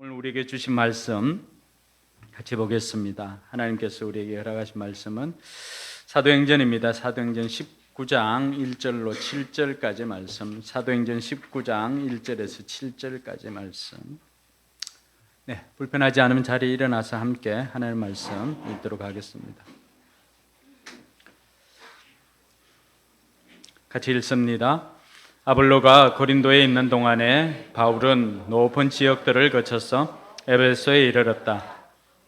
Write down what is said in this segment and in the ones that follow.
오늘 우리에게 주신 말씀 같이 보겠습니다. 하나님께서 우리에게 허락하신 말씀은 사도행전입니다. 사도행전 19장 1절로 7절까지 말씀. 사도행전 19장 1절에서 7절까지 말씀. 네, 불편하지 않으면 자리에 일어나서 함께 하나님의 말씀 읽도록 하겠습니다. 같이 읽습니다. 아볼로가 고린도에 있는 동안에 바울은 높은 지역들을 거쳐서 에베소에 이르렀다.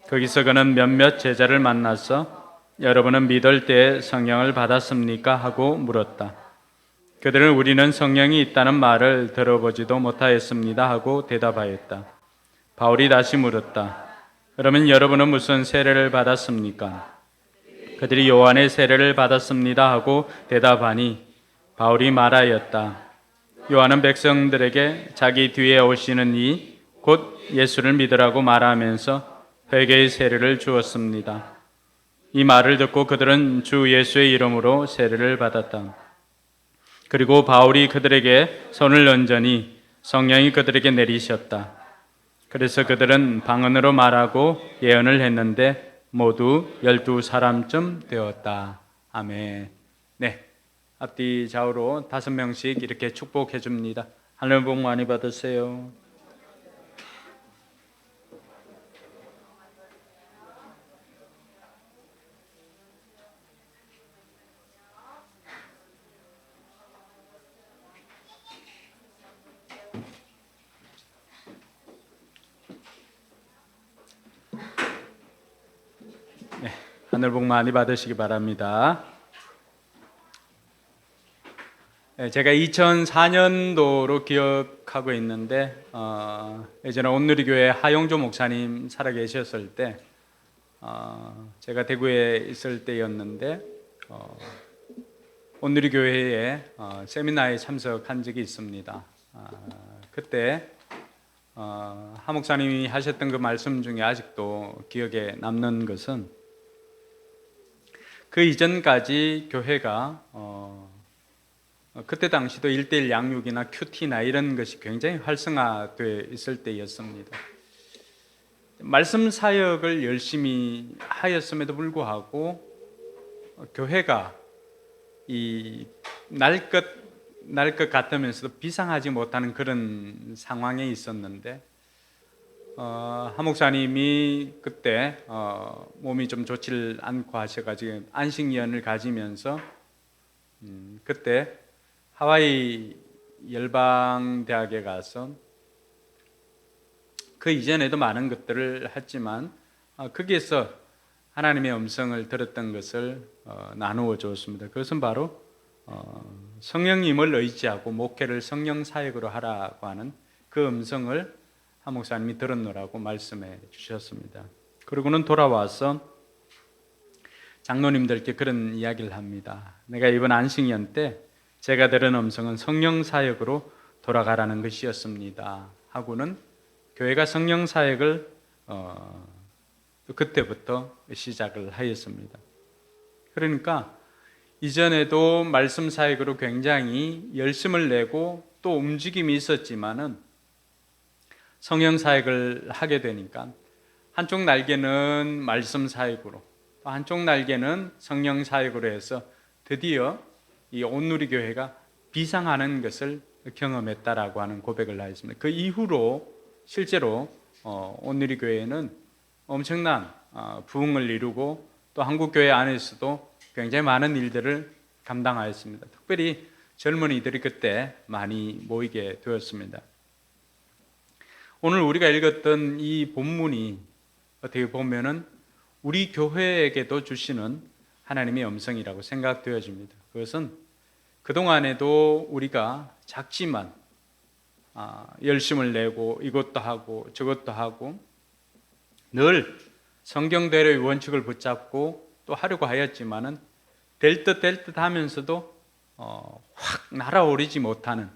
거기서 그는 몇몇 제자를 만나서 여러분은 믿을 때 성령을 받았습니까? 하고 물었다. 그들은 우리는 성령이 있다는 말을 들어보지도 못하였습니다 하고 대답하였다. 바울이 다시 물었다. 그러면 여러분은 무슨 세례를 받았습니까? 그들이 요한의 세례를 받았습니다 하고 대답하니 바울이 말하였다. 요한은 백성들에게 자기 뒤에 오시는 이 곧 예수를 믿으라고 말하면서 회개의 세례를 주었습니다. 이 말을 듣고 그들은 주 예수의 이름으로 세례를 받았다. 그리고 바울이 그들에게 손을 얹으니 성령이 그들에게 내리셨다. 그래서 그들은 방언으로 말하고 예언을 했는데 모두 12사람쯤 되었다. 아멘. 네, 앞뒤 좌우로 5명씩 이렇게 축복해 줍니다. 하늘 복 많이 받으세요. 네, 하늘 복 많이 받으시기 바랍니다. 제가 2004년도로 기억하고 있는데 예전에 온누리교회 하용조 목사님 살아계셨을 때 제가 대구에 있을 때였는데 온누리교회에 세미나에 참석한 적이 있습니다. 그때 하 목사님이 하셨던 그 말씀 중에 아직도 기억에 남는 것은 그 이전까지 교회가 그때 당시도 1:1 양육이나 큐티나 이런 것이 굉장히 활성화되어 있을 때였습니다. 말씀 사역을 열심히 하였음에도 불구하고 교회가 날 것 같으면서도 비상하지 못하는 그런 상황에 있었는데 하 목사님이 그때 몸이 좀 좋지 않고 하셔가지고 안식년을 가지면서 그때 하와이 열방대학에 가서 그 이전에도 많은 것들을 했지만 거기에서 하나님의 음성을 들었던 것을 나누어 주었습니다. 그것은 바로 성령님을 의지하고 목회를 성령 사역으로 하라고 하는 그 음성을 하 목사님이 들었노라고 말씀해 주셨습니다. 그러고는 돌아와서 장로님들께 그런 이야기를 합니다. 내가 이번 안식년 때 제가 들은 음성은 성령 사역으로 돌아가라는 것이었습니다. 하고는 교회가 성령 사역을 그때부터 시작을 하였습니다. 그러니까 이전에도 말씀 사역으로 굉장히 열심을 내고 또 움직임이 있었지만은 성령 사역을 하게 되니까 한쪽 날개는 말씀 사역으로 또 한쪽 날개는 성령 사역으로 해서 드디어 이 온누리 교회가 비상하는 것을 경험했다라고 하는 고백을 하였습니다. 그 이후로 실제로 온누리 교회는 엄청난 부흥을 이루고 또 한국 교회 안에서도 굉장히 많은 일들을 감당하였습니다. 특별히 젊은이들이 그때 많이 모이게 되었습니다. 오늘 우리가 읽었던 이 본문이 어떻게 보면은 우리 교회에게도 주시는 하나님의 음성이라고 생각되어집니다. 그것은 그동안에도 우리가 작지만 열심을 내고 이것도 하고 저것도 하고 늘 성경대로의 원칙을 붙잡고 또 하려고 하였지만은 될 듯 하면서도 확 날아오르지 못하는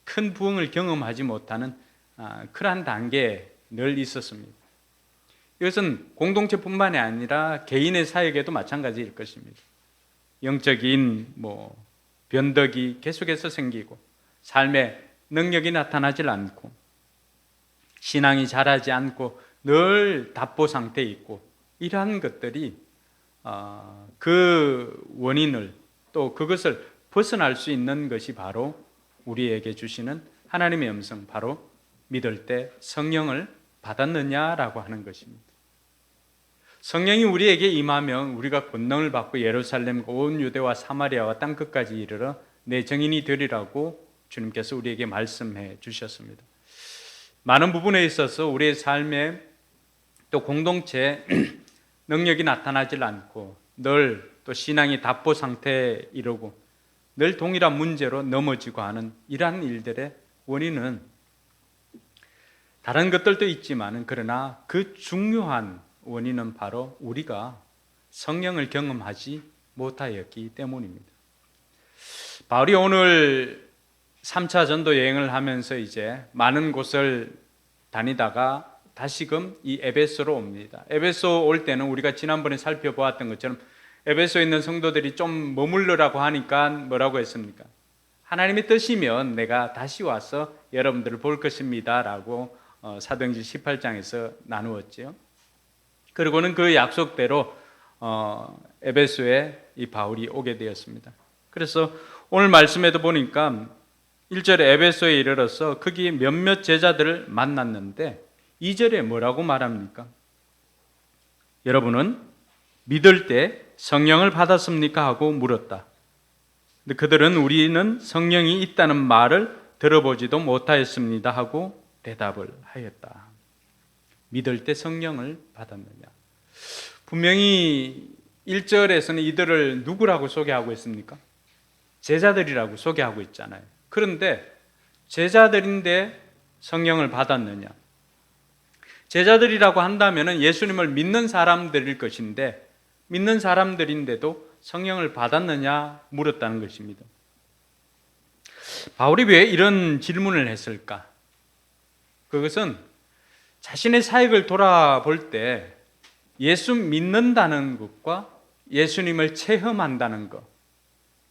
큰 부흥을 경험하지 못하는 그러한 단계에 늘 있었습니다. 이것은 공동체뿐만이 아니라 개인의 사역에도 마찬가지일 것입니다. 영적인 변덕이 계속해서 생기고 삶에 능력이 나타나질 않고 신앙이 자라지 않고 늘 답보 상태에 있고, 이러한 것들이 그 원인을, 또 그것을 벗어날 수 있는 것이 바로 우리에게 주시는 하나님의 음성, 바로 믿을 때 성령을 받았느냐라고 하는 것입니다. 성령이 우리에게 임하면 우리가 권능을 받고 예루살렘 온 유대와 사마리아와 땅끝까지 이르러 내 증인이 되리라고 주님께서 우리에게 말씀해 주셨습니다. 많은 부분에 있어서 우리의 삶에 또 공동체에 능력이 나타나질 않고 늘 또 신앙이 답보 상태에 이르고 늘 동일한 문제로 넘어지고 하는 이러한 일들의 원인은 다른 것들도 있지만, 그러나 그 중요한 원인은 바로 우리가 성령을 경험하지 못하였기 때문입니다. 바울이 오늘 3차 전도 여행을 하면서 이제 많은 곳을 다니다가 다시금 이 에베소로 옵니다. 에베소 올 때는 우리가 지난번에 살펴보았던 것처럼 에베소에 있는 성도들이 좀 머물러라고 하니까 뭐라고 했습니까? 하나님의 뜻이면 내가 다시 와서 여러분들을 볼 것입니다 라고 사도행전 18장에서 나누었죠. 그리고는 그 약속대로 에베소에 이 바울이 오게 되었습니다. 그래서 오늘 말씀에도 보니까 1절에 에베소에 이르러서 거기 몇몇 제자들을 만났는데 2절에 뭐라고 말합니까? 여러분은 믿을 때 성령을 받았습니까? 하고 물었다. 근데 그들은 우리는 성령이 있다는 말을 들어보지도 못하였습니다 하고 대답을 하였다. 믿을 때 성령을 받았느냐? 분명히 1절에서는 이들을 누구라고 소개하고 있습니까? 제자들이라고 소개하고 있잖아요. 그런데 제자들인데 성령을 받았느냐? 제자들이라고 한다면 예수님을 믿는 사람들일 것인데 믿는 사람들인데도 성령을 받았느냐 물었다는 것입니다. 바울이 왜 이런 질문을 했을까? 그것은 자신의 사역을 돌아볼 때 예수 믿는다는 것과 예수님을 체험한다는 것,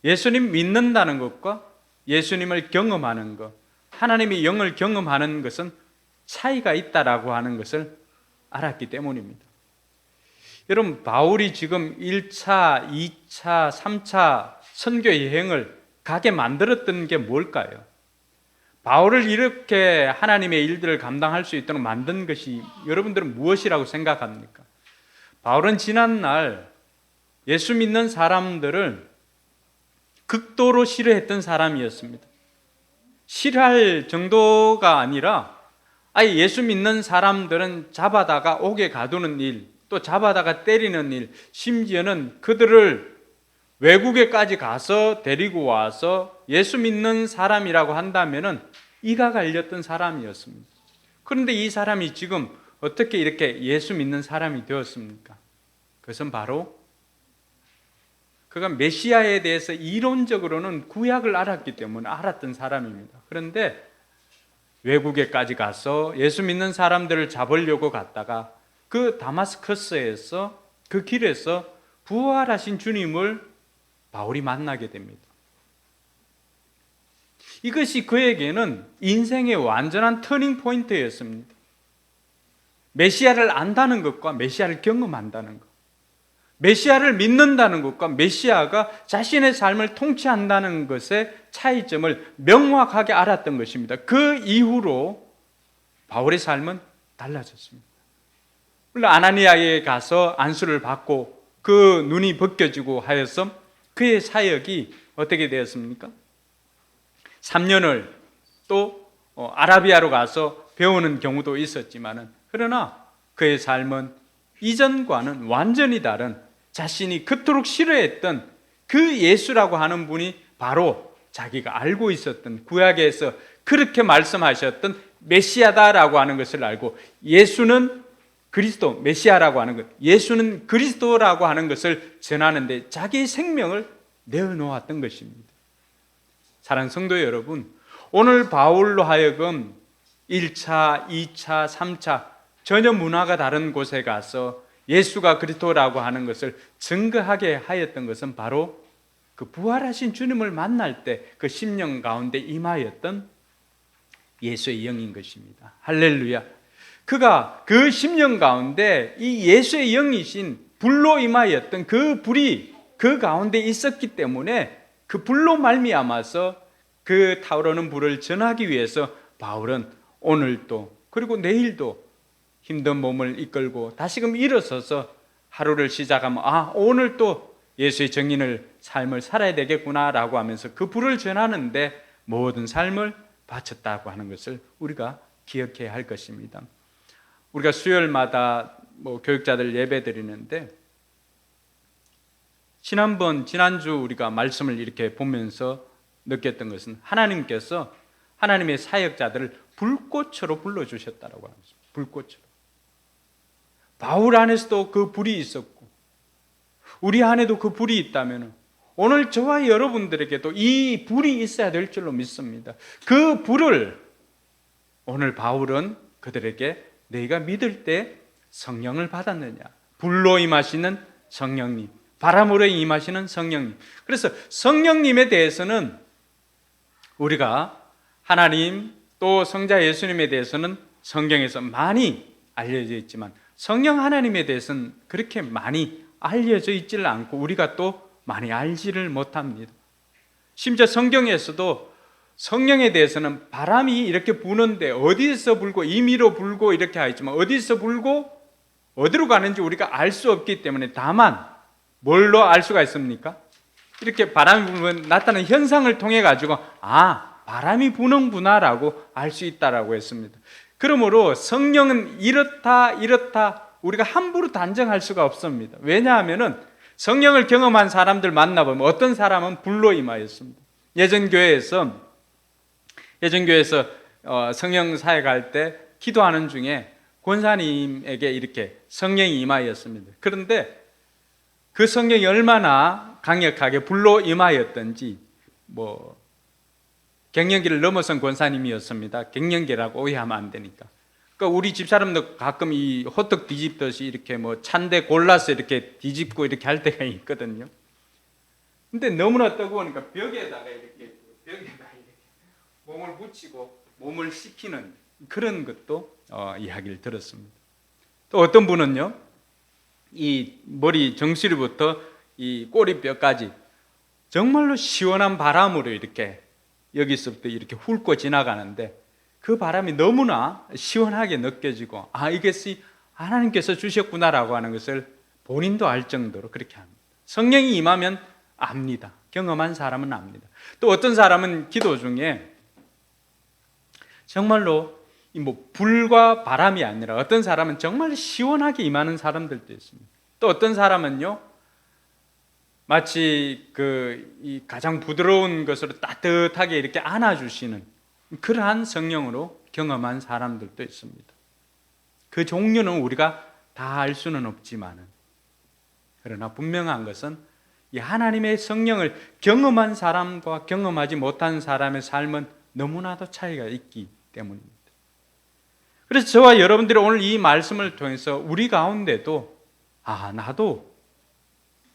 예수님 믿는다는 것과 예수님을 경험하는 것, 하나님의 영을 경험하는 것은 차이가 있다라고 하는 것을 알았기 때문입니다. 여러분, 바울이 지금 1차, 2차, 3차 선교 여행을 가게 만들었던 게 뭘까요? 바울을 이렇게 하나님의 일들을 감당할 수 있도록 만든 것이 여러분들은 무엇이라고 생각합니까? 바울은 지난날 예수 믿는 사람들을 극도로 싫어했던 사람이었습니다. 싫어할 정도가 아니라 아예 예수 믿는 사람들은 잡아다가 옥에 가두는 일, 또 잡아다가 때리는 일, 심지어는 그들을 외국에까지 가서 데리고 와서 예수 믿는 사람이라고 한다면은 이가 갈렸던 사람이었습니다. 그런데 이 사람이 지금 어떻게 이렇게 예수 믿는 사람이 되었습니까? 그것은 바로 그가 메시아에 대해서 이론적으로는 구약을 알았기 때문에 알았던 사람입니다. 그런데 외국에까지 가서 예수 믿는 사람들을 잡으려고 갔다가 그 다마스커스에서 그 길에서 부활하신 주님을 바울이 만나게 됩니다. 이것이 그에게는 인생의 완전한 터닝 포인트였습니다. 메시아를 안다는 것과 메시아를 경험한다는 것, 메시아를 믿는다는 것과 메시아가 자신의 삶을 통치한다는 것의 차이점을 명확하게 알았던 것입니다. 그 이후로 바울의 삶은 달라졌습니다. 물론 아나니아에 가서 안수를 받고 그 눈이 벗겨지고 하여서 그의 사역이 어떻게 되었습니까? 3년을 또 아라비아로 가서 배우는 경우도 있었지만, 그러나 그의 삶은 이전과는 완전히 다른, 자신이 그토록 싫어했던 그 예수라고 하는 분이 바로 자기가 알고 있었던, 구약에서 그렇게 말씀하셨던 메시아다라고 하는 것을 알고, 예수는 그리스도, 메시아라고 하는 것, 예수는 그리스도라고 하는 것을 전하는데 자기의 생명을 내어놓았던 것입니다. 사랑하는 성도 여러분, 오늘 바울로 하여금 1차, 2차, 3차 전혀 문화가 다른 곳에 가서 예수가 그리스도라고 하는 것을 증거하게 하였던 것은 바로 그 부활하신 주님을 만날 때 그 심령 가운데 임하였던 예수의 영인 것입니다. 할렐루야. 그가 그 10년 가운데 이 예수의 영이신 불로 임하였던 그 불이 그 가운데 있었기 때문에 그 불로 말미암아서 그 타오르는 불을 전하기 위해서 바울은 오늘도 그리고 내일도 힘든 몸을 이끌고 다시금 일어서서 하루를 시작하면 오늘 또 예수의 정인을 삶을 살아야 되겠구나라고 하면서 그 불을 전하는데 모든 삶을 바쳤다고 하는 것을 우리가 기억해야 할 것입니다. 우리가 수요일마다 교육자들 예배 드리는데 지난주 우리가 말씀을 이렇게 보면서 느꼈던 것은 하나님께서 하나님의 사역자들을 불꽃으로 불러주셨다라고 합니다. 불꽃으로. 바울 안에서도 그 불이 있었고 우리 안에도 그 불이 있다면 오늘 저와 여러분들에게도 이 불이 있어야 될 줄로 믿습니다. 그 불을 오늘 바울은 그들에게 너희가 믿을 때 성령을 받았느냐, 불로 임하시는 성령님, 바람으로 임하시는 성령님. 그래서 성령님에 대해서는 우리가 하나님 또 성자 예수님에 대해서는 성경에서 많이 알려져 있지만 성령 하나님에 대해서는 그렇게 많이 알려져 있지를 않고 우리가 또 많이 알지를 못합니다. 심지어 성경에서도 성령에 대해서는 바람이 이렇게 부는데 어디서 불고 임의로 불고 이렇게 하였지만 어디서 불고 어디로 가는지 우리가 알 수 없기 때문에 다만 뭘로 알 수가 있습니까? 이렇게 바람이 불면 나타나는 현상을 통해 가지고 바람이 부는구나라고 알 수 있다라고 했습니다. 그러므로 성령은 이렇다 우리가 함부로 단정할 수가 없습니다. 왜냐하면은 성령을 경험한 사람들 만나보면 어떤 사람은 불로 임하였습니다. 예전 교회에서 성령 사역할 때 기도하는 중에 권사님에게 이렇게 성령이 임하였습니다. 그런데 그 성령이 얼마나 강력하게 불로 임하였던지 갱년기를 넘어선 권사님이었습니다. 갱년기라고 오해하면 안 되니까. 그러니까 우리 집사람도 가끔 이 호떡 뒤집듯이 이렇게 찬데 골라서 이렇게 뒤집고 이렇게 할 때가 있거든요. 근데 너무나 뜨거우니까 벽에다가 이렇게 몸을 붙이고 몸을 식히는 그런 것도 이야기를 들었습니다. 또 어떤 분은요, 이 머리 정수리부터 이 꼬리뼈까지 정말로 시원한 바람으로 이렇게 여기서부터 이렇게 훑고 지나가는데 그 바람이 너무나 시원하게 느껴지고 이것이 하나님께서 주셨구나라고 하는 것을 본인도 알 정도로 그렇게 합니다. 성령이 임하면 압니다. 경험한 사람은 압니다. 또 어떤 사람은 기도 중에 정말로 불과 바람이 아니라 어떤 사람은 정말 시원하게 임하는 사람들도 있습니다. 또 어떤 사람은요, 마치 이 가장 부드러운 것으로 따뜻하게 이렇게 안아주시는 그러한 성령으로 경험한 사람들도 있습니다. 그 종류는 우리가 다 알 수는 없지만은, 그러나 분명한 것은 이 하나님의 성령을 경험한 사람과 경험하지 못한 사람의 삶은 너무나도 차이가 있기 때문입니다. 그래서 저와 여러분들이 오늘 이 말씀을 통해서 우리 가운데도 나도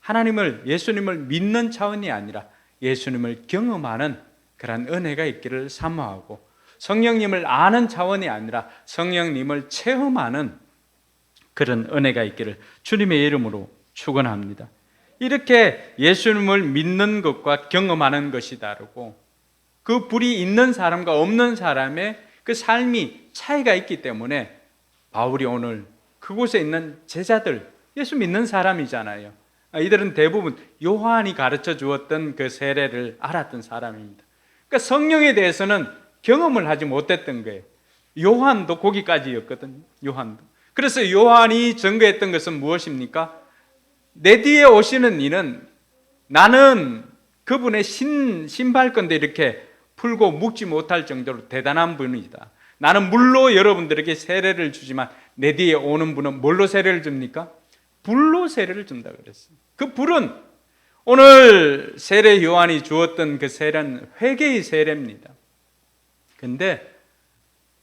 하나님을, 예수님을 믿는 차원이 아니라 예수님을 경험하는 그런 은혜가 있기를 사모하고, 성령님을 아는 차원이 아니라 성령님을 체험하는 그런 은혜가 있기를 주님의 이름으로 축원합니다. 이렇게 예수님을 믿는 것과 경험하는 것이 다르고 그 불이 있는 사람과 없는 사람의 그 삶이 차이가 있기 때문에 바울이 오늘 그곳에 있는 제자들, 예수 믿는 사람이잖아요. 이들은 대부분 요한이 가르쳐 주었던 그 세례를 알았던 사람입니다. 그러니까 성령에 대해서는 경험을 하지 못했던 거예요. 요한도 거기까지였거든요. 요한도. 그래서 요한이 증거했던 것은 무엇입니까? 내 뒤에 오시는 이는 나는 그분의 신발건데 이렇게 풀고 묶지 못할 정도로 대단한 분이다. 나는 물로 여러분들에게 세례를 주지만 내 뒤에 오는 분은 뭘로 세례를 줍니까? 불로 세례를 준다 그랬어요. 그 불은 오늘 세례 요한이 주었던 그 세례는 회개의 세례입니다. 근데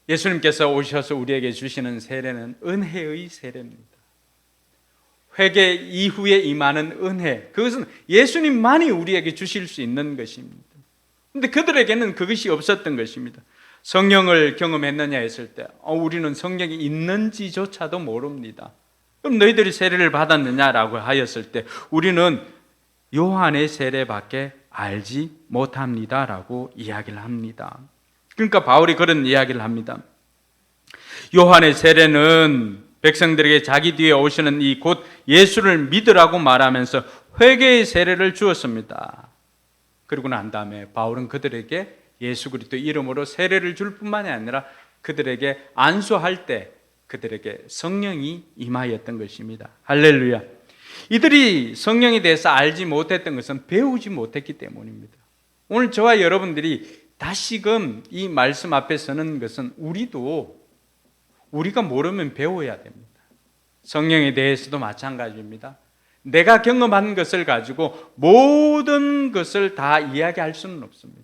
예수님께서 오셔서 우리에게 주시는 세례는 은혜의 세례입니다. 회개 이후에 임하는 은혜, 그것은 예수님만이 우리에게 주실 수 있는 것입니다. 근데 그들에게는 그것이 없었던 것입니다. 성령을 경험했느냐 했을 때 우리는 성령이 있는지조차도 모릅니다. 그럼 너희들이 세례를 받았느냐라고 하였을 때 우리는 요한의 세례밖에 알지 못합니다라고 이야기를 합니다. 그러니까 바울이 그런 이야기를 합니다. 요한의 세례는 백성들에게 자기 뒤에 오시는 이 곧 예수를 믿으라고 말하면서 회개의 세례를 주었습니다. 그러고 난 다음에 바울은 그들에게 예수 그리스도 이름으로 세례를 줄 뿐만이 아니라 그들에게 안수할 때 그들에게 성령이 임하였던 것입니다. 할렐루야. 이들이 성령에 대해서 알지 못했던 것은 배우지 못했기 때문입니다. 오늘 저와 여러분들이 다시금 이 말씀 앞에 서는 것은 우리가 모르면 배워야 됩니다. 성령에 대해서도 마찬가지입니다. 내가 경험한 것을 가지고 모든 것을 다 이야기할 수는 없습니다.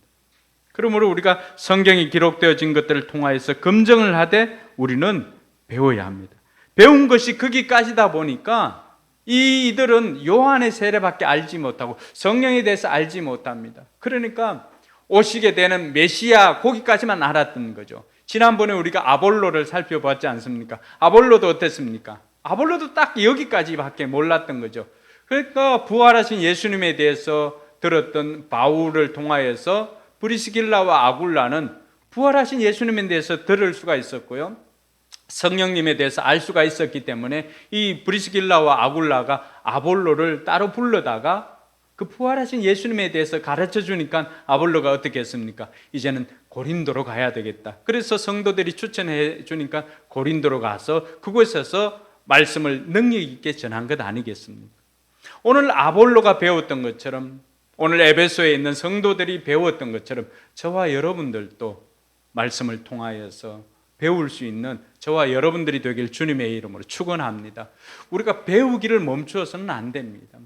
그러므로 우리가 성경이 기록되어진 것들을 통하여서 검증을 하되 우리는 배워야 합니다. 배운 것이 거기까지다 보니까 이들은 요한의 세례밖에 알지 못하고 성령에 대해서 알지 못합니다. 그러니까 오시게 되는 메시아 거기까지만 알았던 거죠. 지난번에 우리가 아볼로를 살펴봤지 않습니까? 아볼로도 어땠습니까? 아볼로도 딱 여기까지밖에 몰랐던 거죠. 그러니까 부활하신 예수님에 대해서 들었던 바울을 통하여서 브리스길라와 아굴라는 부활하신 예수님에 대해서 들을 수가 있었고요, 성령님에 대해서 알 수가 있었기 때문에 이 브리스길라와 아굴라가 아볼로를 따로 불러다가 그 부활하신 예수님에 대해서 가르쳐 주니까 아볼로가 어떻게 했습니까? 이제는 고린도로 가야 되겠다. 그래서 성도들이 추천해 주니까 고린도로 가서 그곳에서 말씀을 능력 있게 전한 것 아니겠습니까? 오늘 아볼로가 배웠던 것처럼, 오늘 에베소에 있는 성도들이 배웠던 것처럼 저와 여러분들도 말씀을 통하여서 배울 수 있는 저와 여러분들이 되길 주님의 이름으로 축원합니다. 우리가 배우기를 멈추어서는 안 됩니다.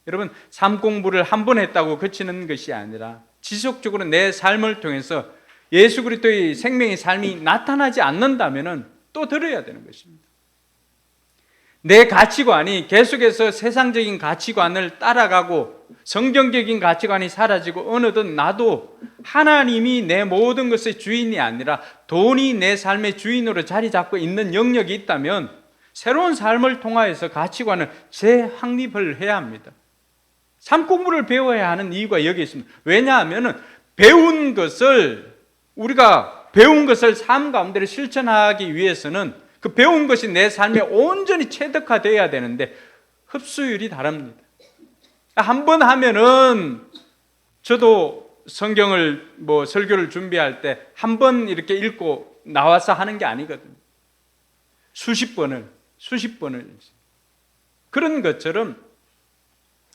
여러분, 삶 공부를 한 번 했다고 그치는 것이 아니라 지속적으로 내 삶을 통해서 예수 그리스도의 생명의 삶이 나타나지 않는다면 또 들어야 되는 것입니다. 내 가치관이 계속해서 세상적인 가치관을 따라가고 성경적인 가치관이 사라지고 어느덧 나도 하나님이 내 모든 것의 주인이 아니라 돈이 내 삶의 주인으로 자리 잡고 있는 영역이 있다면 새로운 삶을 통하여서 가치관을 재확립을 해야 합니다. 삶 공부를 배워야 하는 이유가 여기 있습니다. 왜냐하면 우리가 배운 것을 삶 가운데 실천하기 위해서는 그 배운 것이 내 삶에 온전히 체득화되어야 되는데 흡수율이 다릅니다. 한 번 하면은, 저도 성경을 설교를 준비할 때 한 번 이렇게 읽고 나와서 하는 게 아니거든요. 수십 번을 그런 것처럼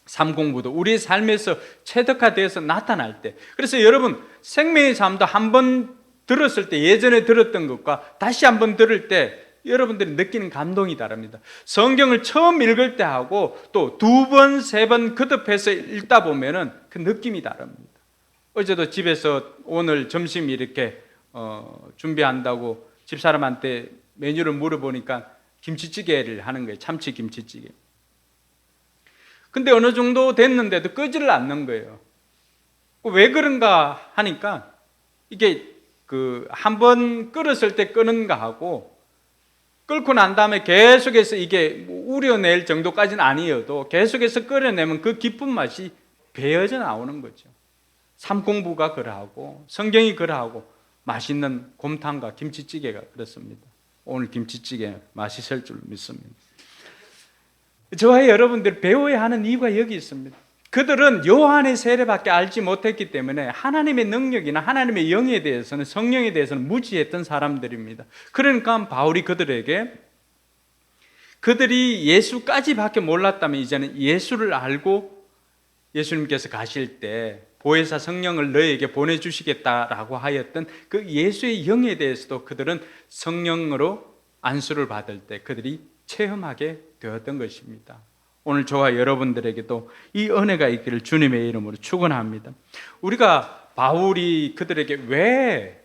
삶 공부도 우리 삶에서 체득화되어서 나타날 때, 그래서 여러분 생명의 삶도 한 번 들었을 때, 예전에 들었던 것과 다시 한 번 들을 때 여러분들이 느끼는 감동이 다릅니다. 성경을 처음 읽을 때 하고 또 두 번, 세 번 거듭해서 읽다 보면은 그 느낌이 다릅니다. 어제도 집에서 오늘 점심 이렇게 준비한다고 집사람한테 메뉴를 물어보니까 김치찌개를 하는 거예요. 참치 김치찌개. 근데 어느 정도 됐는데도 끄지를 않는 거예요. 왜 그런가 하니까 이게 한 번 끓였을 때 끄는가 하고, 끓고 난 다음에 계속해서 이게 우려낼 정도까지는 아니어도 계속해서 끓여내면 그 깊은 맛이 배어져 나오는 거죠. 삶 공부가 그러하고 성경이 그러하고 맛있는 곰탕과 김치찌개가 그렇습니다. 오늘 김치찌개 맛있을 줄 믿습니다. 저와 여러분들 배워야 하는 이유가 여기 있습니다. 그들은 요한의 세례밖에 알지 못했기 때문에 하나님의 능력이나 하나님의 영에 대해서는, 성령에 대해서는 무지했던 사람들입니다. 그러니까 바울이 그들이 예수까지밖에 몰랐다면 이제는 예수를 알고 예수님께서 가실 때 보혜사 성령을 너희에게 보내주시겠다라고 하였던 그 예수의 영에 대해서도 그들은 성령으로 안수를 받을 때 그들이 체험하게 되었던 것입니다. 오늘 저와 여러분들에게도 이 은혜가 있기를 주님의 이름으로 축원합니다. 우리가 바울이 그들에게 왜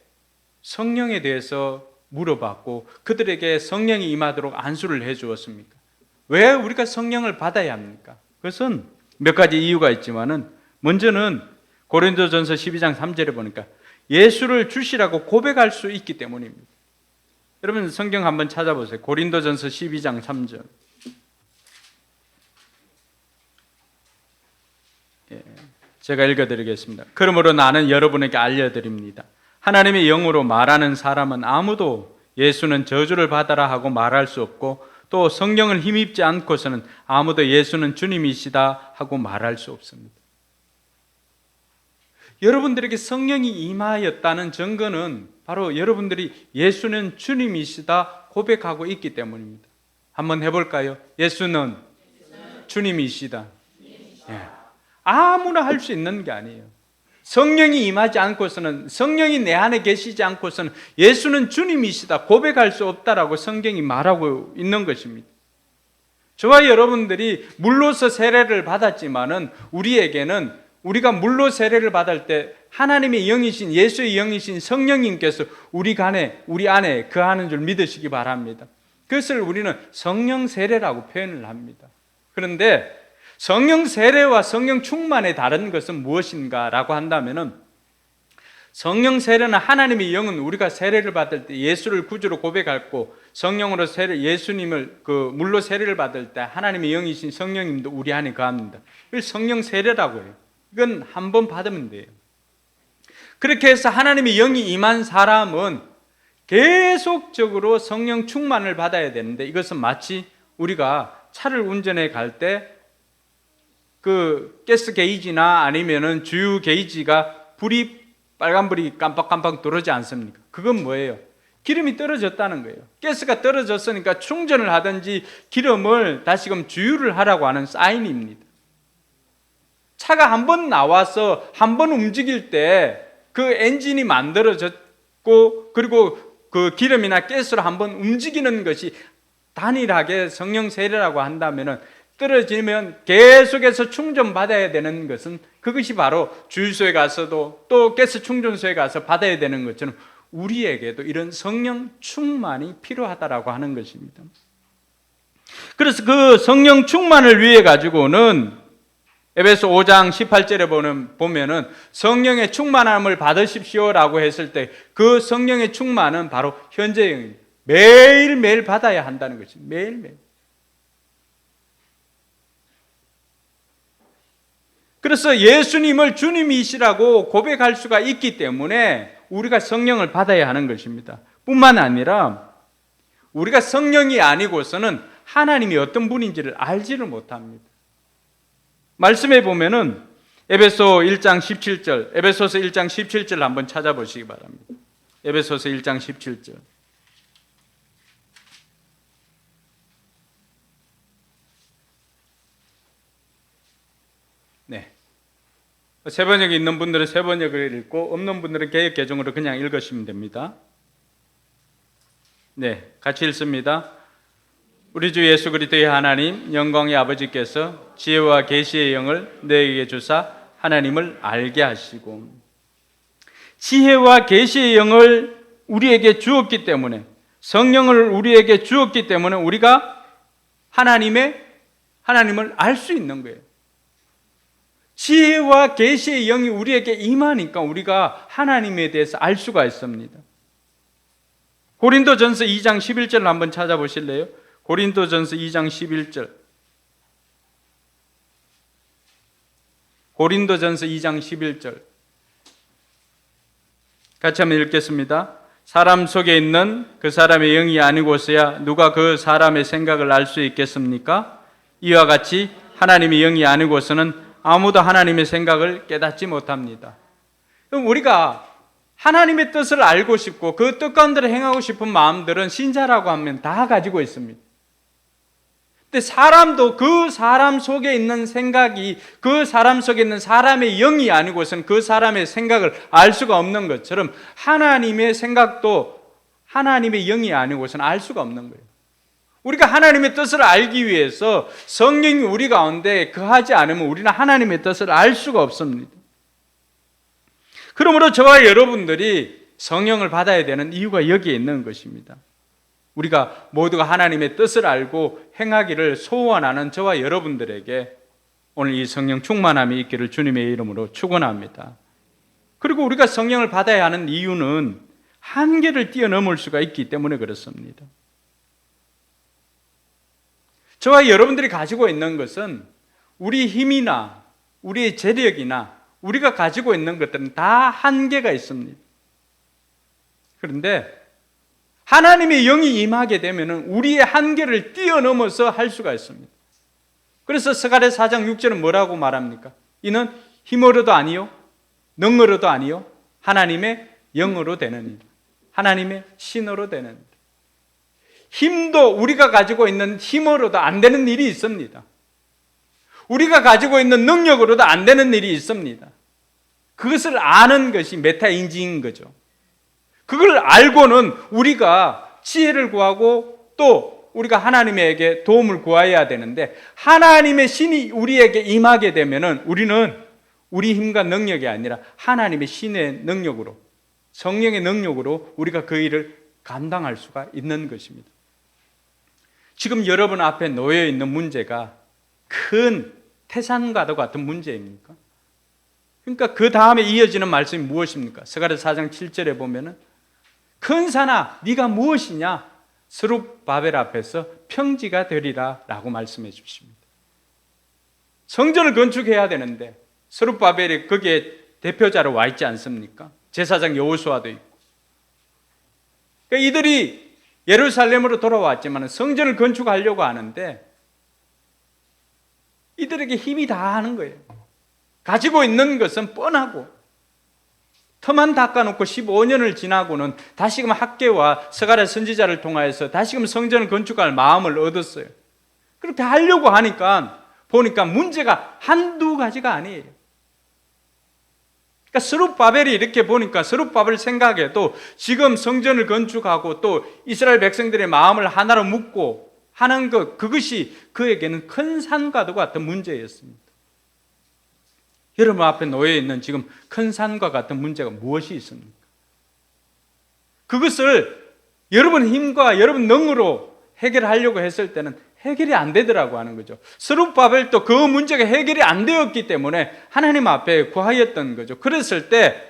성령에 대해서 물어봤고 그들에게 성령이 임하도록 안수를 해 주었습니까? 왜 우리가 성령을 받아야 합니까? 그것은 몇 가지 이유가 있지만은, 먼저는 고린도전서 12장 3절에 보니까 예수를 주시라고 고백할 수 있기 때문입니다. 여러분 성경 한번 찾아보세요. 고린도전서 12장 3절. 제가 읽어드리겠습니다. 그러므로 나는 여러분에게 알려드립니다. 하나님의 영으로 말하는 사람은 아무도 예수는 저주를 받아라 하고 말할 수 없고, 또 성령을 힘입지 않고서는 아무도 예수는 주님이시다 하고 말할 수 없습니다. 여러분들에게 성령이 임하였다는 증거는 바로 여러분들이 예수는 주님이시다 고백하고 있기 때문입니다. 한번 해볼까요? 예수는 주님이시다. 예. 아무나 할 수 있는 게 아니에요. 성령이 임하지 않고서는, 성령이 내 안에 계시지 않고서는 예수는 주님이시다 고백할 수 없다라고 성경이 말하고 있는 것입니다. 저와 여러분들이 물로서 세례를 받았지만은 우리에게는, 우리가 물로 세례를 받을 때 하나님의 영이신, 예수의 영이신 성령님께서 우리 안에 거하는 줄 믿으시기 바랍니다. 그것을 우리는 성령 세례라고 표현을 합니다. 그런데 성령 세례와 성령 충만의 다른 것은 무엇인가라고 한다면은, 성령 세례는 하나님의 영은 우리가 세례를 받을 때 예수를 구주로 고백하고, 성령으로 예수님을 물로 세례를 받을 때 하나님의 영이신 성령님도 우리 안에 거합니다. 이걸 성령 세례라고 해요. 이건 한 번 받으면 돼요. 그렇게 해서 하나님의 영이 임한 사람은 계속적으로 성령 충만을 받아야 되는데, 이것은 마치 우리가 차를 운전해 갈 때 가스 게이지나 아니면은 주유 게이지가 빨간불이 깜빡깜빡 들어오지 않습니까? 그건 뭐예요? 기름이 떨어졌다는 거예요. 가스가 떨어졌으니까 충전을 하든지 기름을 다시금 주유를 하라고 하는 사인입니다. 차가 한 번 나와서 한 번 움직일 때 그 엔진이 만들어졌고, 그리고 그 기름이나 가스로 한 번 움직이는 것이 단일하게 성령 세례라고 한다면은, 떨어지면 계속해서 충전받아야 되는 것은, 그것이 바로 주유소에 가서도 또 가스 충전소에 가서 받아야 되는 것처럼 우리에게도 이런 성령 충만이 필요하다라고 하는 것입니다. 그래서 그 성령 충만을 위해 가지고는 에베소 5장 18절에 보면은 성령의 충만함을 받으십시오라고 했을 때, 그 성령의 충만은 바로 현재형입니다. 매일매일 받아야 한다는 것입니다. 매일매일. 그래서 예수님을 주님이시라고 고백할 수가 있기 때문에 우리가 성령을 받아야 하는 것입니다. 뿐만 아니라 우리가 성령이 아니고서는 하나님이 어떤 분인지를 알지를 못합니다. 말씀해 보면은 에베소 1장 17절, 에베소서 1장 17절 한번 찾아보시기 바랍니다. 에베소서 1장 17절. 네. 새 번역이 있는 분들은 새 번역을 읽고, 없는 분들은 개역 개정으로 그냥 읽으시면 됩니다. 네, 같이 읽습니다. 우리 주 예수 그리스도의 하나님 영광의 아버지께서 지혜와 계시의 영을 너에게 주사 하나님을 알게 하시고, 지혜와 계시의 영을 우리에게 주었기 때문에, 성령을 우리에게 주었기 때문에 우리가 하나님을 알 수 있는 거예요. 지혜와 계시의 영이 우리에게 임하니까 우리가 하나님에 대해서 알 수가 있습니다. 고린도전서 2장 11절을 한번 찾아보실래요? 고린도전서 2장 11절. 고린도전서 2장 11절. 같이 한번 읽겠습니다. 사람 속에 있는 그 사람의 영이 아니고서야 누가 그 사람의 생각을 알 수 있겠습니까? 이와 같이 하나님의 영이 아니고서는 아무도 하나님의 생각을 깨닫지 못합니다. 그럼 우리가 하나님의 뜻을 알고 싶고 그 뜻 가운데 행하고 싶은 마음들은 신자라고 하면 다 가지고 있습니다. 근데 사람도 그 사람 속에 있는 생각이, 그 사람 속에 있는 사람의 영이 아니고서는 그 사람의 생각을 알 수가 없는 것처럼, 하나님의 생각도 하나님의 영이 아니고서는 알 수가 없는 거예요. 우리가 하나님의 뜻을 알기 위해서 성령이 우리 가운데 거하지 않으면 우리는 하나님의 뜻을 알 수가 없습니다. 그러므로 저와 여러분들이 성령을 받아야 되는 이유가 여기에 있는 것입니다. 우리가 모두가 하나님의 뜻을 알고 행하기를 소원하는 저와 여러분들에게 오늘 이 성령 충만함이 있기를 주님의 이름으로 축원합니다. 그리고 우리가 성령을 받아야 하는 이유는 한계를 뛰어넘을 수가 있기 때문에 그렇습니다. 저와 여러분들이 가지고 있는 것은 우리 힘이나 우리의 재력이나 우리가 가지고 있는 것들은 다 한계가 있습니다. 그런데 하나님의 영이 임하게 되면 우리의 한계를 뛰어넘어서 할 수가 있습니다. 그래서 스가랴 4장 6절은 뭐라고 말합니까? 이는 힘으로도 아니요 능으로도 아니요 하나님의 영으로 되느니라. 하나님의 신으로 되느니라. 힘도 우리가 가지고 있는 힘으로도 안 되는 일이 있습니다. 우리가 가지고 있는 능력으로도 안 되는 일이 있습니다. 그것을 아는 것이 메타인지인 거죠. 그걸 알고는 우리가 지혜를 구하고 또 우리가 하나님에게 도움을 구해야 되는데, 하나님의 신이 우리에게 임하게 되면은 우리는 우리 힘과 능력이 아니라 하나님의 신의 능력으로, 성령의 능력으로 우리가 그 일을 감당할 수가 있는 것입니다. 지금 여러분 앞에 놓여 있는 문제가 큰 태산과도 같은 문제입니까? 그러니까 그 다음에 이어지는 말씀이 무엇입니까? 스가랴 4장 7절에 보면은 큰 산아 네가 무엇이냐? 스룹바벨 앞에서 평지가 되리라 라고 말씀해 주십니다. 성전을 건축해야 되는데 스룹바벨이 거기에 대표자로 와 있지 않습니까? 제사장 여호수아도 있고. 그러니까 이들이 예루살렘으로 돌아왔지만 성전을 건축하려고 하는데 이들에게 힘이 다 하는 거예요. 가지고 있는 것은 뻔하고, 터만 닦아놓고 15년을 지나고는 다시금 학개와 스가랴 선지자를 통하여서 다시금 성전을 건축할 마음을 얻었어요. 그렇게 하려고 하니까 보니까 문제가 한두 가지가 아니에요. 그러니까 스룹바벨이 이렇게 보니까 스룹바벨 생각에도 지금 성전을 건축하고 또 이스라엘 백성들의 마음을 하나로 묶고 하는 것, 그것이 그에게는 큰 산과도 같은 문제였습니다. 여러분 앞에 놓여 있는 지금 큰 산과 같은 문제가 무엇이 있습니까? 그것을 여러분 힘과 여러분 능으로 해결하려고 했을 때는 해결이 안 되더라고 하는 거죠. 스룹바벨도 그 문제가 해결이 안 되었기 때문에 하나님 앞에 구하였던 거죠. 그랬을 때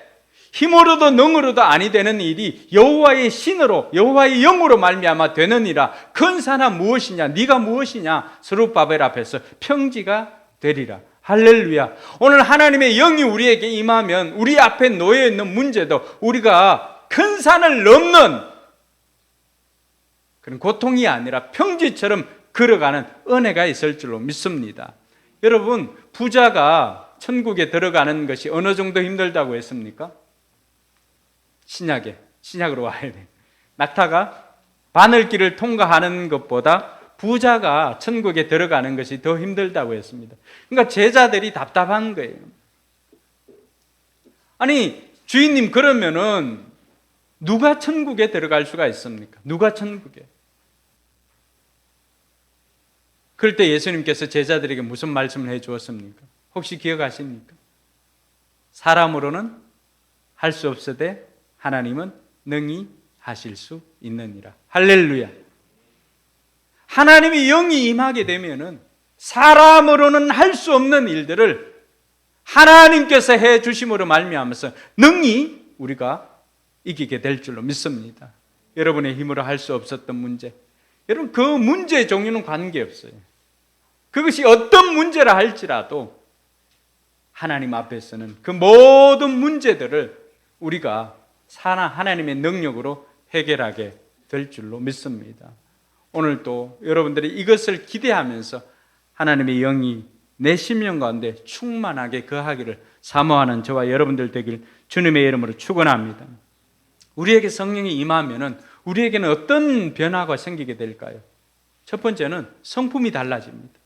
힘으로도 능으로도 아니 되는 일이 여호와의 신으로, 여호와의 영으로 말미암아 되느니라. 큰 산아 무엇이냐? 네가 무엇이냐? 스룹바벨 앞에서 평지가 되리라. 할렐루야. 오늘 하나님의 영이 우리에게 임하면 우리 앞에 놓여 있는 문제도 우리가 큰 산을 넘는 그런 고통이 아니라 평지처럼 걸어가는 은혜가 있을 줄로 믿습니다. 여러분, 부자가 천국에 들어가는 것이 어느 정도 힘들다고 했습니까? 신약으로 와야 돼. 낙타가 바늘길을 통과하는 것보다 부자가 천국에 들어가는 것이 더 힘들다고 했습니다. 그러니까 제자들이 답답한 거예요. 아니, 주인님, 그러면은 누가 천국에 들어갈 수가 있습니까? 누가 천국에? 그럴 때 예수님께서 제자들에게 무슨 말씀을 해 주었습니까? 혹시 기억하십니까? 사람으로는 할 수 없으되 하나님은 능히 하실 수 있느니라. 할렐루야. 하나님의 영이 임하게 되면은 사람으로는 할 수 없는 일들을 하나님께서 해 주심으로 말미암아서 능히 우리가 이기게 될 줄로 믿습니다. 여러분의 힘으로 할 수 없었던 문제, 여러분 그 문제의 종류는 관계없어요. 그것이 어떤 문제라 할지라도 하나님 앞에서는 그 모든 문제들을 우리가 하나님의 능력으로 해결하게 될 줄로 믿습니다. 오늘도 여러분들이 이것을 기대하면서 하나님의 영이 내 심령 가운데 충만하게 거하기를 사모하는 저와 여러분들 되길 주님의 이름으로 축원합니다. 우리에게 성령이 임하면은 우리에게는 어떤 변화가 생기게 될까요? 첫 번째는 성품이 달라집니다.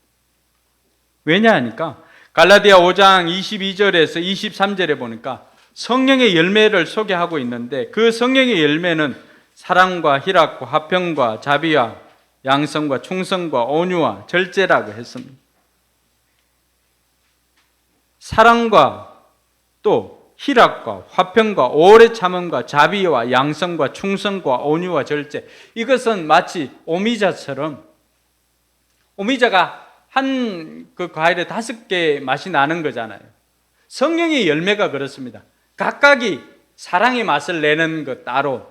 왜냐하니까 갈라디아 5장 22절에서 23절에 보니까 성령의 열매를 소개하고 있는데 그 성령의 열매는 사랑과 희락과 화평과 자비와 양성과 충성과 온유와 절제라고 했습니다. 사랑과 또 희락과 화평과 오래 참음과 자비와 양성과 충성과 온유와 절제, 이것은 마치 오미자처럼, 오미자가 한 그 과일에 5개 맛이 나는 거잖아요. 성령의 열매가 그렇습니다. 각각이 사랑의 맛을 내는 것 따로,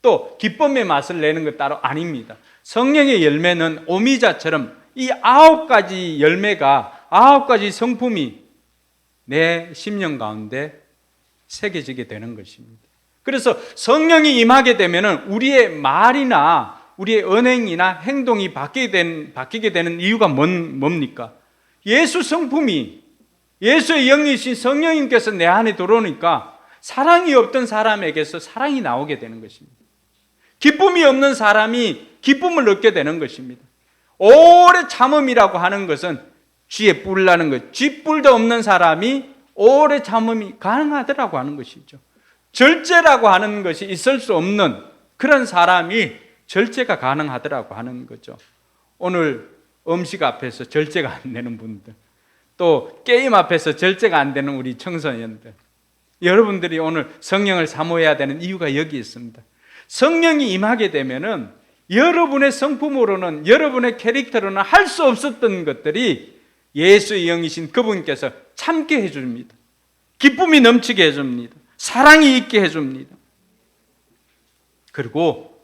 또 기쁨의 맛을 내는 것 따로 아닙니다. 성령의 열매는 오미자처럼 이 9가지 열매가, 9가지 성품이 내 심령 가운데 새겨지게 되는 것입니다. 그래서 성령이 임하게 되면 우리의 말이나 우리의 언행이나 행동이 바뀌게 되는 이유가 뭡니까? 예수 성품이, 예수의 영이신 성령님께서 내 안에 들어오니까 사랑이 없던 사람에게서 사랑이 나오게 되는 것입니다. 기쁨이 없는 사람이 기쁨을 얻게 되는 것입니다. 오래 참음이라고 하는 것은 쥐에 뿔 나는 것, 쥐뿔도 없는 사람이 오래 참음이 가능하더라고 하는 것이죠. 절제라고 하는 것이 있을 수 없는 그런 사람이 절제가 가능하더라고 하는 거죠. 오늘 음식 앞에서 절제가 안 되는 분들, 또 게임 앞에서 절제가 안 되는 우리 청소년들, 여러분들이 오늘 성령을 사모해야 되는 이유가 여기 있습니다. 성령이 임하게 되면은 여러분의 성품으로는, 여러분의 캐릭터로는 할 수 없었던 것들이 예수의 영이신 그분께서 참게 해줍니다. 기쁨이 넘치게 해줍니다. 사랑이 있게 해줍니다. 그리고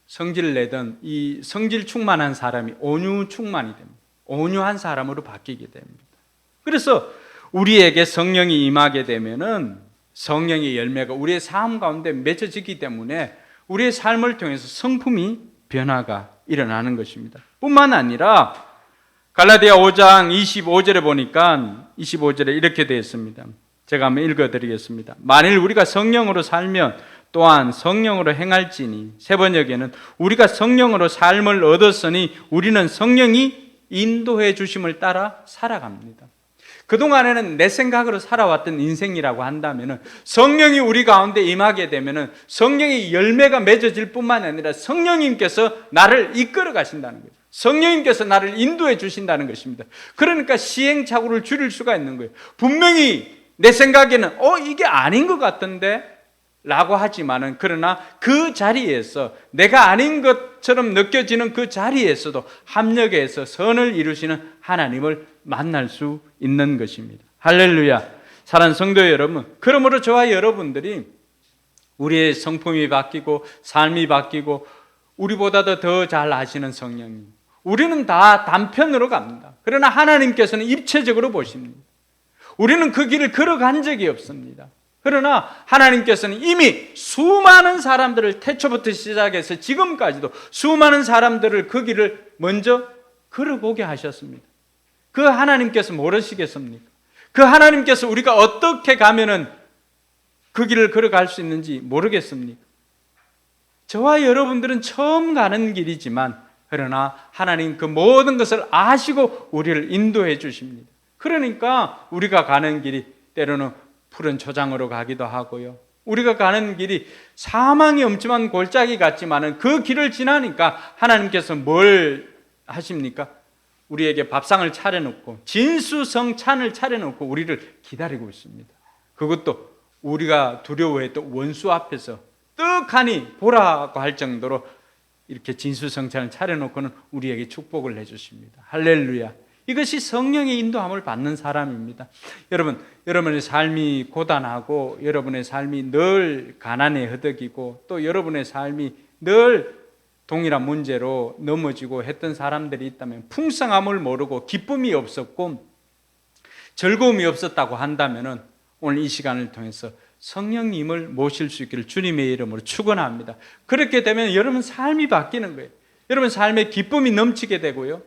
성질을 내던 이 성질 충만한 사람이 온유 충만이 됩니다. 온유한 사람으로 바뀌게 됩니다. 그래서 우리에게 성령이 임하게 되면은 성령의 열매가 우리의 삶 가운데 맺혀지기 때문에 우리의 삶을 통해서 성품이 변화가 일어나는 것입니다. 뿐만 아니라 갈라디아 5장 25절에 보니까 25절에 이렇게 되어 있습니다. 제가 한번 읽어드리겠습니다. 만일 우리가 성령으로 살면 또한 성령으로 행할지니, 세 번역에는 우리가 성령으로 삶을 얻었으니 우리는 성령이 인도해 주심을 따라 살아갑니다. 그동안에는 내 생각으로 살아왔던 인생이라고 한다면 성령이 우리 가운데 임하게 되면 성령의 열매가 맺어질 뿐만 아니라 성령님께서 나를 이끌어 가신다는 거예요. 성령님께서 나를 인도해 주신다는 것입니다. 그러니까 시행착오를 줄일 수가 있는 거예요. 분명히 내 생각에는 이게 아닌 것 같던데 라고 하지만은, 그러나 그 자리에서 내가 아닌 것처럼 느껴지는 그 자리에서도 합력해서 선을 이루시는 하나님을 만날 수 있는 것입니다. 할렐루야. 사랑하는 성도 여러분, 그러므로 저와 여러분들이 우리의 성품이 바뀌고 삶이 바뀌고 우리보다도 더 잘 아시는 성령님, 우리는 다 단편으로 갑니다. 그러나 하나님께서는 입체적으로 보십니다. 우리는 그 길을 걸어간 적이 없습니다. 그러나 하나님께서는 이미 수많은 사람들을 태초부터 시작해서 지금까지도 수많은 사람들을 그 길을 먼저 걸어보게 하셨습니다. 그 하나님께서 모르시겠습니까? 그 하나님께서 우리가 어떻게 가면은 그 길을 걸어갈 수 있는지 모르겠습니까? 저와 여러분들은 처음 가는 길이지만, 그러나 하나님 그 모든 것을 아시고 우리를 인도해 주십니다. 그러니까 우리가 가는 길이 때로는 푸른 초장으로 가기도 하고요, 우리가 가는 길이 사망의 엄침한 골짜기 같지만은 그 길을 지나니까 하나님께서 뭘 하십니까? 우리에게 밥상을 차려놓고 진수성찬을 차려놓고 우리를 기다리고 있습니다. 그것도 우리가 두려워했던 원수 앞에서 떡하니 보라고 할 정도로 이렇게 진수성찬을 차려놓고는 우리에게 축복을 해주십니다. 할렐루야. 이것이 성령의 인도함을 받는 사람입니다. 여러분, 여러분의 삶이 고단하고 여러분의 삶이 늘 가난에 허덕이고 또 여러분의 삶이 늘 동일한 문제로 넘어지고 했던 사람들이 있다면, 풍성함을 모르고 기쁨이 없었고 즐거움이 없었다고 한다면 오늘 이 시간을 통해서 성령님을 모실 수 있기를 주님의 이름으로 축원합니다. 그렇게 되면 여러분 삶이 바뀌는 거예요. 여러분 삶에 기쁨이 넘치게 되고요,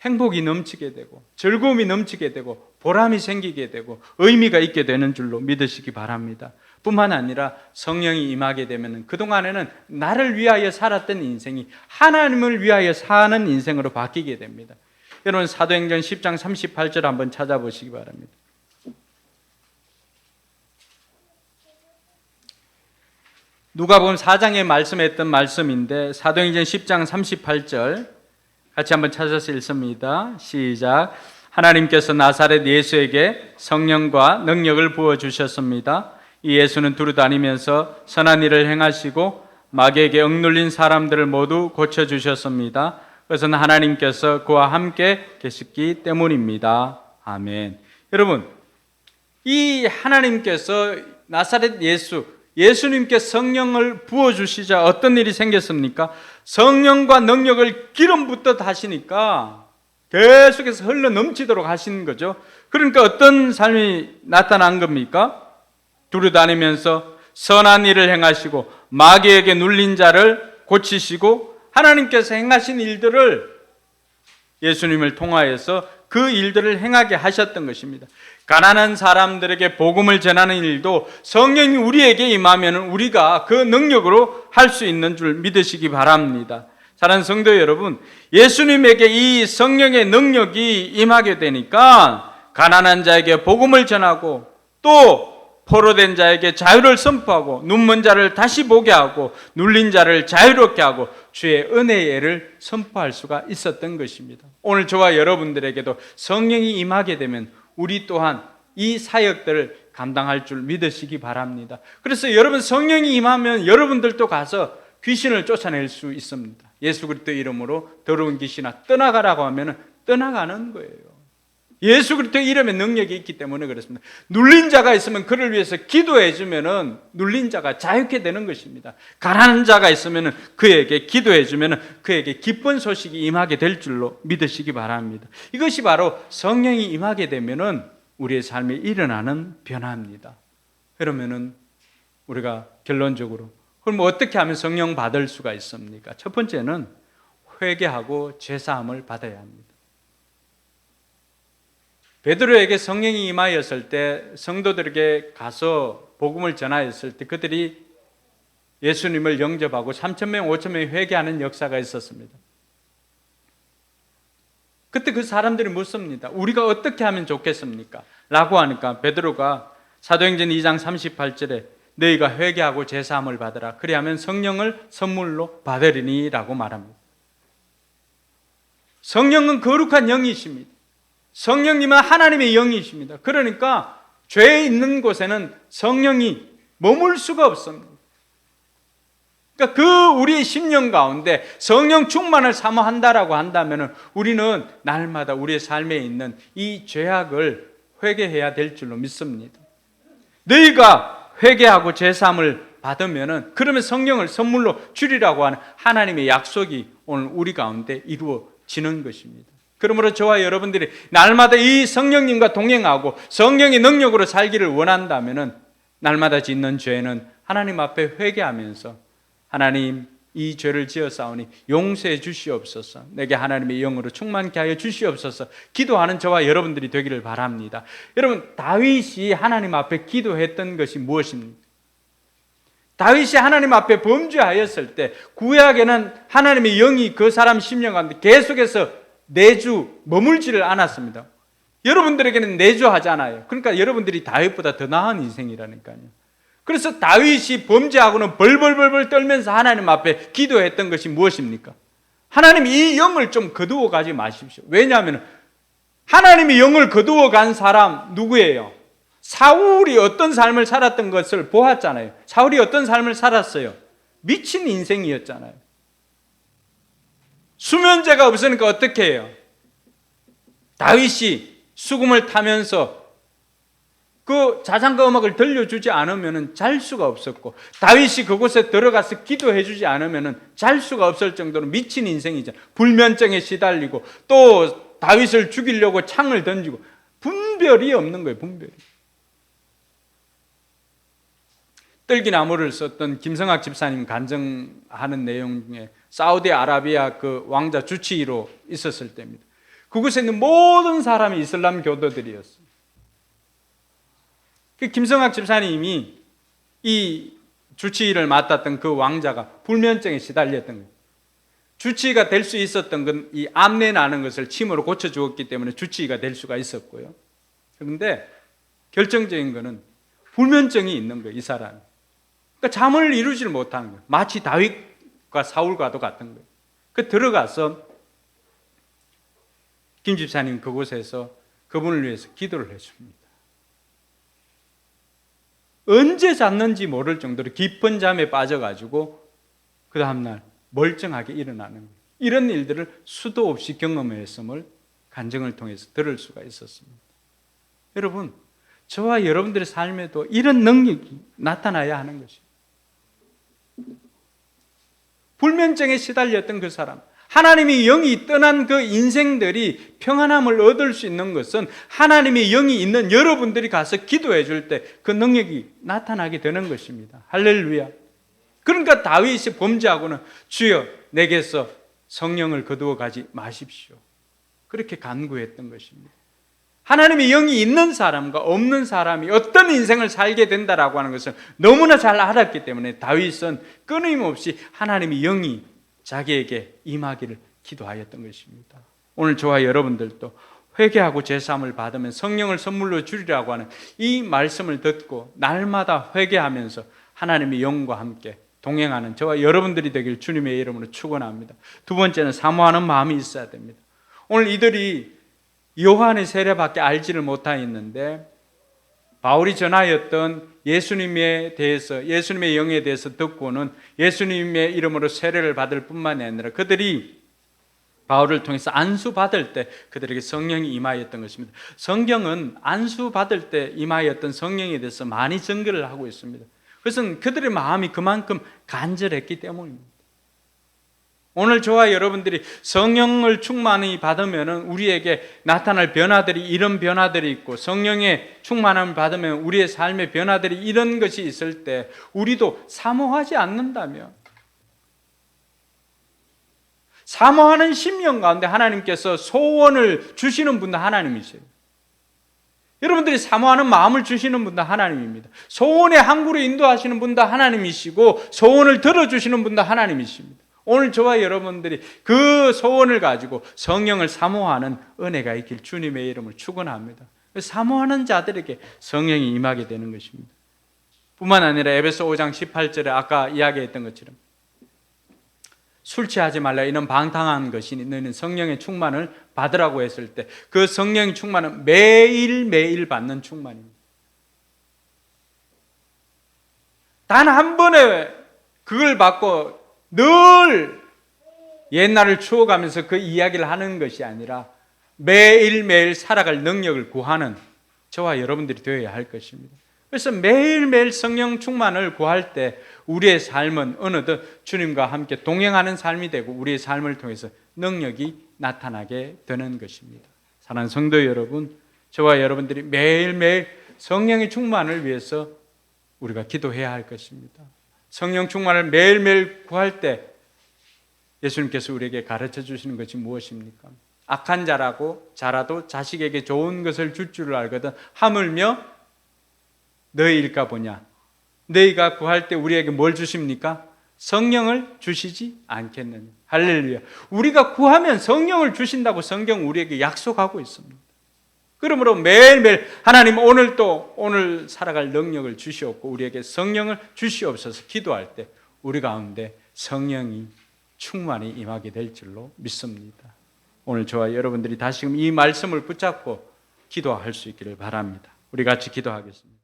행복이 넘치게 되고 즐거움이 넘치게 되고 보람이 생기게 되고 의미가 있게 되는 줄로 믿으시기 바랍니다. 뿐만 아니라 성령이 임하게 되면 그동안에는 나를 위하여 살았던 인생이 하나님을 위하여 사는 인생으로 바뀌게 됩니다. 여러분 사도행전 10장 38절 한번 찾아보시기 바랍니다. 누가복음 4장에 말씀했던 말씀인데 사도행전 10장 38절 같이 한번 찾아서 읽습니다. 시작. 하나님께서 나사렛 예수에게 성령과 능력을 부어주셨습니다. 이 예수는 두루다니면서 선한 일을 행하시고 마귀에게 억눌린 사람들을 모두 고쳐주셨습니다. 그것은 하나님께서 그와 함께 계셨기 때문입니다. 아멘. 여러분, 이 하나님께서 나사렛 예수님께 성령을 부어주시자 어떤 일이 생겼습니까? 성령과 능력을 기름 붓듯 하시니까 계속해서 흘러 넘치도록 하시는 거죠. 그러니까 어떤 삶이 나타난 겁니까? 두루다니면서 선한 일을 행하시고 마귀에게 눌린 자를 고치시고 하나님께서 행하신 일들을 예수님을 통하여서 그 일들을 행하게 하셨던 것입니다. 가난한 사람들에게 복음을 전하는 일도 성령이 우리에게 임하면 우리가 그 능력으로 할 수 있는 줄 믿으시기 바랍니다. 사랑하는 성도 여러분, 예수님에게 이 성령의 능력이 임하게 되니까 가난한 자에게 복음을 전하고 또 포로된 자에게 자유를 선포하고 눈먼 자를 다시 보게 하고 눌린 자를 자유롭게 하고 주의 은혜의 예를 선포할 수가 있었던 것입니다. 오늘 저와 여러분들에게도 성령이 임하게 되면 우리 또한 이 사역들을 감당할 줄 믿으시기 바랍니다. 그래서 여러분 성령이 임하면 여러분들도 가서 귀신을 쫓아낼 수 있습니다. 예수 그리스도 이름으로 더러운 귀신아 떠나가라고 하면 떠나가는 거예요. 예수 그리스도 이름에 능력이 있기 때문에 그렇습니다. 눌린 자가 있으면 그를 위해서 기도해 주면은 눌린 자가 자유케 되는 것입니다. 가난한 자가 있으면은 그에게 기도해 주면은 그에게 기쁜 소식이 임하게 될 줄로 믿으시기 바랍니다. 이것이 바로 성령이 임하게 되면은 우리의 삶에 일어나는 변화입니다. 그러면은 우리가 결론적으로 그럼 어떻게 하면 성령 받을 수가 있습니까? 첫 번째는 회개하고 죄사함을 받아야 합니다. 베드로에게 성령이 임하였을 때 성도들에게 가서 복음을 전하였을 때 그들이 예수님을 영접하고 3,000명, 5,000명이 회개하는 역사가 있었습니다. 그때 그 사람들이 묻습니다. 우리가 어떻게 하면 좋겠습니까? 라고 하니까 베드로가 사도행전 2장 38절에 너희가 회개하고 제사함을 받으라. 그리하면 성령을 선물로 받으리니 라고 말합니다. 성령은 거룩한 영이십니다. 성령님은 하나님의 영이십니다. 그러니까 죄 있는 곳에는 성령이 머물 수가 없습니다. 그러니까 그 우리의 심령 가운데 성령 충만을 사모한다라고 한다면 우리는 날마다 우리의 삶에 있는 이 죄악을 회개해야 될 줄로 믿습니다. 너희가 회개하고 제사함을 받으면 그러면 성령을 선물로 주리라고 하는 하나님의 약속이 오늘 우리 가운데 이루어지는 것입니다. 그러므로 저와 여러분들이 날마다 이 성령님과 동행하고 성령의 능력으로 살기를 원한다면 날마다 짓는 죄는 하나님 앞에 회개하면서 하나님 이 죄를 지었사오니 용서해 주시옵소서, 내게 하나님의 영으로 충만케 하여 주시옵소서 기도하는 저와 여러분들이 되기를 바랍니다. 여러분 다윗이 하나님 앞에 기도했던 것이 무엇입니까? 다윗이 하나님 앞에 범죄하였을 때 구약에는 하나님의 영이 그 사람 심령 가운데 계속해서 내주 머물지를 않았습니다. 여러분들에게는 내주하잖아요. 그러니까 여러분들이 다윗보다 더 나은 인생이라니까요. 그래서 다윗이 범죄하고는 벌벌벌 떨면서 하나님 앞에 기도했던 것이 무엇입니까? 하나님 이 영을 좀 거두어 가지 마십시오. 왜냐하면 하나님의 영을 거두어 간 사람 누구예요? 사울이 어떤 삶을 살았던 것을 보았잖아요. 사울이 어떤 삶을 살았어요? 미친 인생이었잖아요. 수면제가 없으니까 어떻게 해요? 다윗이 수금을 타면서 그 자장가 음악을 들려주지 않으면 잘 수가 없었고 다윗이 그곳에 들어가서 기도해 주지 않으면 잘 수가 없을 정도로 미친 인생이죠. 불면증에 시달리고 또 다윗을 죽이려고 창을 던지고 분별이 없는 거예요. 분별이. 뜰기나무를 썼던 김성학 집사님 간증하는 내용 중에 사우디아라비아 그 왕자 주치의로 있었을 때입니다. 그곳에 있는 모든 사람이 이슬람 교도들이었어요. 그 김성학 집사님이 이 주치의를 맡았던 그 왕자가 불면증에 시달렸던 거예요. 주치의가 될 수 있었던 건 이 암내 나는 것을 침으로 고쳐주었기 때문에 주치의가 될 수가 있었고요. 그런데 결정적인 거는 불면증이 있는 거예요. 이 사람이. 그러니까 잠을 이루지를 못하는 거예요. 마치 다윗과 사울과도 같은 거예요. 그 들어가서 김 집사님 그곳에서 그분을 위해서 기도를 해줍니다. 언제 잤는지 모를 정도로 깊은 잠에 빠져가지고 그 다음날 멀쩡하게 일어나는 거예요. 이런 일들을 수도 없이 경험했음을 간증을 통해서 들을 수가 있었습니다. 여러분, 저와 여러분들의 삶에도 이런 능력이 나타나야 하는 것입니다. 불면증에 시달렸던 그 사람, 하나님의 영이 떠난 그 인생들이 평안함을 얻을 수 있는 것은 하나님의 영이 있는 여러분들이 가서 기도해 줄 때 그 능력이 나타나게 되는 것입니다. 할렐루야. 그러니까 다윗이 범죄하고는 주여 내게서 성령을 거두어 가지 마십시오. 그렇게 간구했던 것입니다. 하나님의 영이 있는 사람과 없는 사람이 어떤 인생을 살게 된다라고 하는 것을 너무나 잘 알았기 때문에 다윗은 끊임없이 하나님의 영이 자기에게 임하기를 기도하였던 것입니다. 오늘 저와 여러분들도 회개하고 제사함을 받으면 성령을 선물로 주리라고 하는 이 말씀을 듣고 날마다 회개하면서 하나님의 영과 함께 동행하는 저와 여러분들이 되길 주님의 이름으로 축원합니다. 두 번째는 사모하는 마음이 있어야 됩니다. 오늘 이들이 요한의 세례밖에 알지를 못하였는데 바울이 전하였던 예수님에 대해서, 예수님의 영에 대해서 듣고는 예수님의 이름으로 세례를 받을 뿐만 아니라 그들이 바울을 통해서 안수받을 때 그들에게 성령이 임하였던 것입니다. 성경은 안수받을 때 임하였던 성령에 대해서 많이 증거를 하고 있습니다. 그것은 그들의 마음이 그만큼 간절했기 때문입니다. 오늘 저와 여러분들이 성령을 충만히 받으면 우리에게 나타날 변화들이 이런 변화들이 있고, 성령의 충만함을 받으면 우리의 삶의 변화들이 이런 것이 있을 때 우리도 사모하지 않는다면, 사모하는 심령 가운데 하나님께서 소원을 주시는 분도 하나님이세요. 여러분들이 사모하는 마음을 주시는 분도 하나님입니다. 소원의 항구로 인도하시는 분도 하나님이시고 소원을 들어주시는 분도 하나님이십니다. 오늘 저와 여러분들이 그 소원을 가지고 성령을 사모하는 은혜가 있길 주님의 이름을 축원합니다. 사모하는 자들에게 성령이 임하게 되는 것입니다. 뿐만 아니라 에베소 5장 18절에 아까 이야기했던 것처럼 술 취하지 말라, 이는 방탕한 것이니 너희는 성령의 충만을 받으라고 했을 때 그 성령의 충만은 매일매일 받는 충만입니다. 단 한 번에 그걸 받고 늘 옛날을 추억하면서 그 이야기를 하는 것이 아니라 매일매일 살아갈 능력을 구하는 저와 여러분들이 되어야 할 것입니다. 그래서 매일매일 성령 충만을 구할 때 우리의 삶은 어느덧 주님과 함께 동행하는 삶이 되고 우리의 삶을 통해서 능력이 나타나게 되는 것입니다. 사랑하는 성도 여러분, 저와 여러분들이 매일매일 성령의 충만을 위해서 우리가 기도해야 할 것입니다. 성령 충만을 매일매일 구할 때 예수님께서 우리에게 가르쳐 주시는 것이 무엇입니까? 악한 자라도 자식에게 좋은 것을 줄 줄을 알거든 하물며 너희일까 보냐. 너희가 구할 때 우리에게 뭘 주십니까? 성령을 주시지 않겠느냐. 할렐루야. 우리가 구하면 성령을 주신다고 성경 우리에게 약속하고 있습니다. 그러므로 매일매일 하나님 오늘 살아갈 능력을 주시옵고 우리에게 성령을 주시옵소서 기도할 때 우리 가운데 성령이 충만히 임하게 될 줄로 믿습니다. 오늘 저와 여러분들이 다시금 이 말씀을 붙잡고 기도할 수 있기를 바랍니다. 우리 같이 기도하겠습니다.